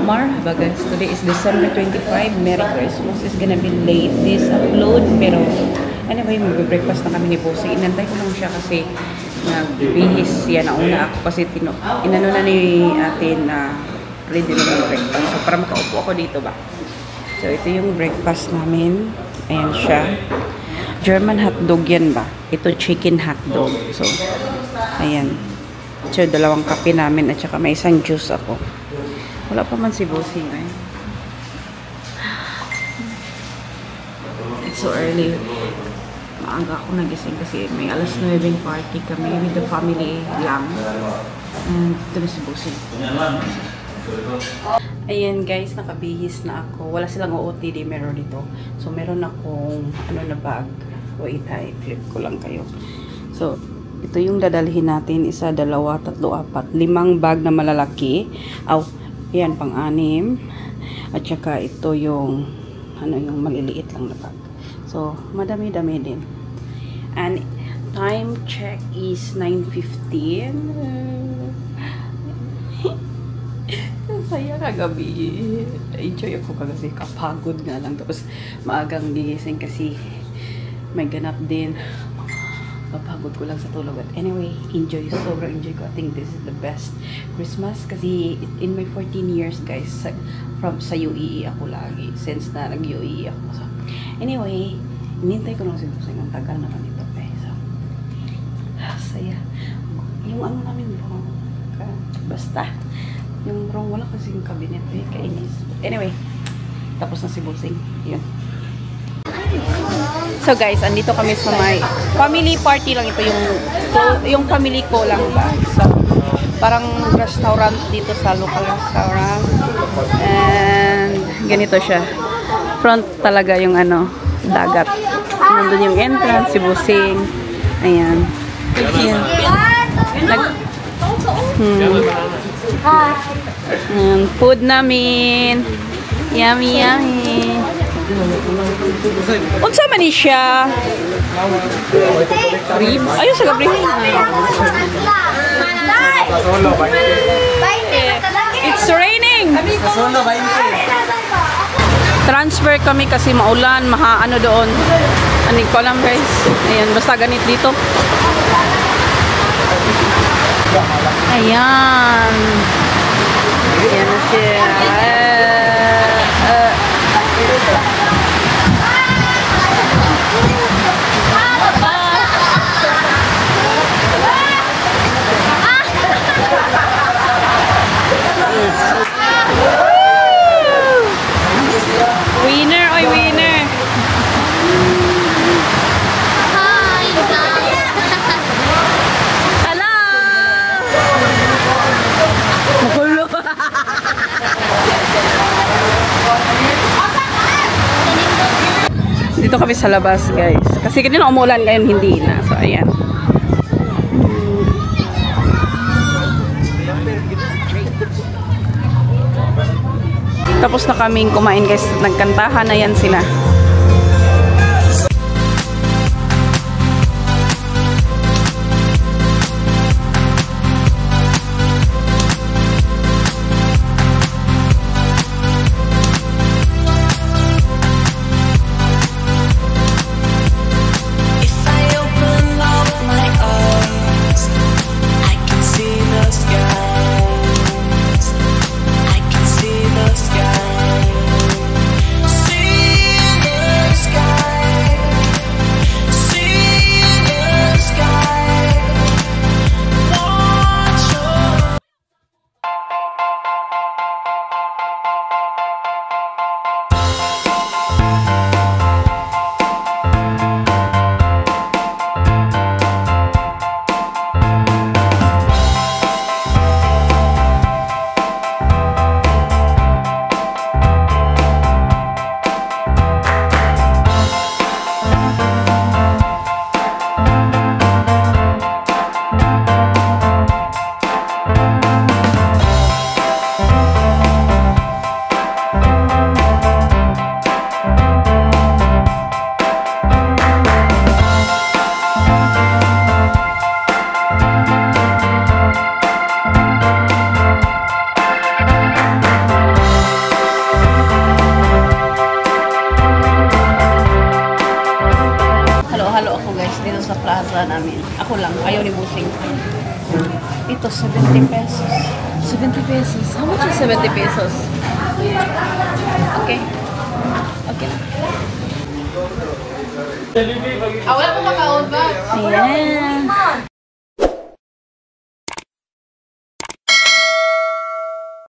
Marhaba guys, today is December 25. Merry Christmas. Is gonna be late this upload. Pero anyway, mag-breakfast na kami ni Bossy. Inantay ko lang siya kasi nagbihis siya. Nauna ako kasi inano na ni atin na ready na yung breakfast. So para makaupo ako dito ba. So ito yung breakfast namin. Ayan siya. German hotdog yan ba? Ito chicken hotdog. So ayan. So dalawang kape namin at saka may isang juice ako. Wala pa man si Bossy ngayon. It's so early. Maaga ako nagising kasi may alas 9 party kami with the family lang. And ito na si Bossy. Ayan guys, nakabihis na ako. Wala silang OOTD meron dito. So meron akong ano na bag. Wait, i-flip ko lang kayo. So ito yung dadalhin natin. Isa, dalawa, tatlo, apat. 5 bag na malalaki. Yan, pang-anim. At saka ito yung ano yung maliliit lang na bag. So, madami-dami din. And time check is 9:15. Saya kagabi. Enjoy ako kasi kapagod nga lang. Tapos maagang gigising kasi may ganap din. Papagod ko lang sa tulog. But anyway, sobrang enjoy ko. I think this is the best Christmas kasi in my 14 years guys, sa UAE ako lagi. Since na nag-UAE ako. So, anyway, inintay ko lang si Bossy. Ang tagal naman ito. Okay? So, saya. Yung ano namin bro, basta. Yung bro, wala kasi yung cabinet. Kainis. Anyway, tapos na si Bossy. Yun. So guys, andito kami sa may family party lang ito yung family ko lang ba. So parang restaurant dito sa local restaurant. And ganito siya. Front talaga yung ano, dagat. Nandun yung entrance, si Bossing. Ayan. Ayan. Food namin. Yummy, yummy. Unsa man ni siya? Ribs? Ayun sa gabi. It's raining. Transfer kami kasi maulan, ano doon. Anig ko lang guys. Ayan, basta ganit dito. Ayan. Ayan na siya. Winner, oy winner. Hi guys. Hello. Magulo. Dito kami sa labas guys. Kasi kanina umulan ngayon hindi na. So ayan. Tapos na kaming kumain guys. Nagkantahan na yan sila. See Halo-halo ako guys dito sa plaza namin. Ako lang, ayaw ni Busing. Ito, 70 pesos. 70 pesos. How much is 70 pesos? Okay. Okay na. Wala po makaon ba? Ayan.